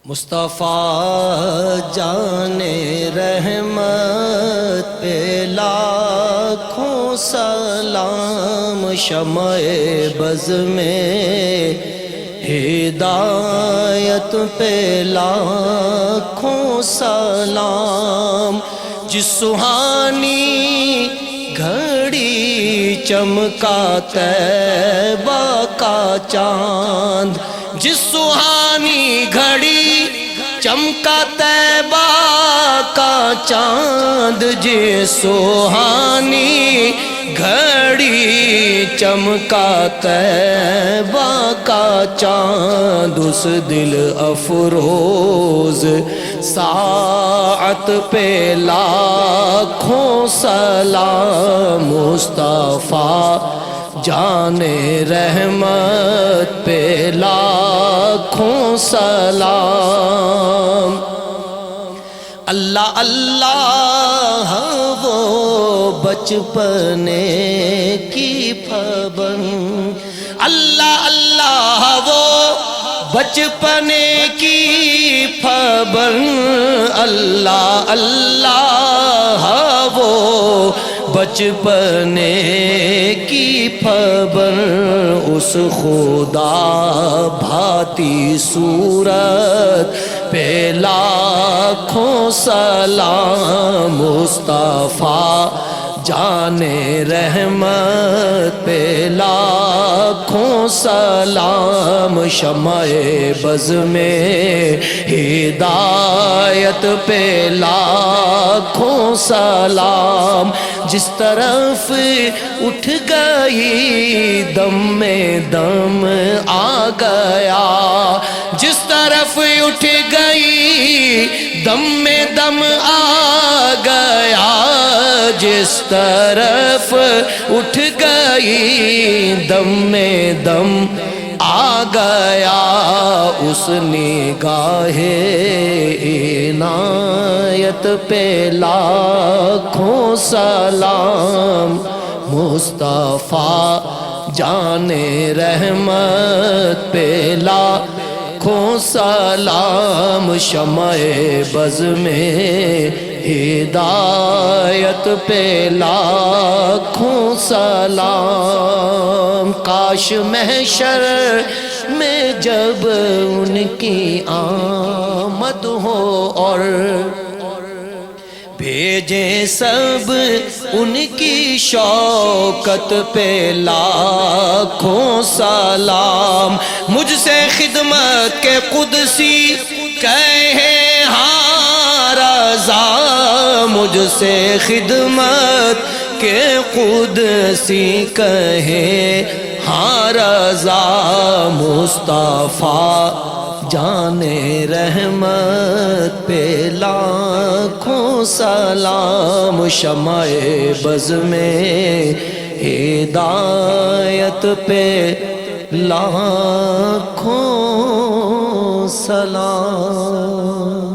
مصطفیٰ جان رحمت پہ لاکھوں سلام، شمع بز میں ہدایت پہ لاکھوں سلام، جس سہانی گھڑی چمکا طیبہ کا چاند، جس سہانی گھڑی چمکا طیبہ کا چاند، جس سہانی گھڑی چمکا طیبہ کا چاند، اس دل افروز ساعت پہ لاکھوں سلام، مصطفیٰ جان رحمت پہ لاکھوں سلام۔ اللہ اللہ وہ بچپنے کی پابند، اللہ اللہ وہ بچپنے کی پابند، اللہ اللہ وہ بچپنے کی پابند، اس خدا بھاتی صورت پہ لاکھوں سلام، مصطفیٰ جان رحمت پہ لاکھوں سلام، شمع بز میں ہدایت پہ لاکھوں سلام، جس طرف اٹھ گئی دم میں دم آ گیا، جس طرف اٹھ گئی دم میں دم آ گیا، جس طرف اٹھ گئی دم میں دم آ گیا، اس نگاہ عنایت پہ لاکھوں سلام، مصطفیٰ جان رحمت پہ لاکھوں سلام، شمع بز میں ہدایت پہ لاکھوں سلام۔ کاش محشر میں جب ان کی آمد ہو اور بھیجیں سب ان کی شوکت پہ لاکھوں سلام، مجھ سے خدمت کے قدسی کہے ہاں رضا، مجھ سے خدمت کے قدسی کہے ہاں رضا، مصطفیٰ جان رحمت پہ لاکھوں سلام، شمع بز میں ہدایت پہ لاکھوں سلام۔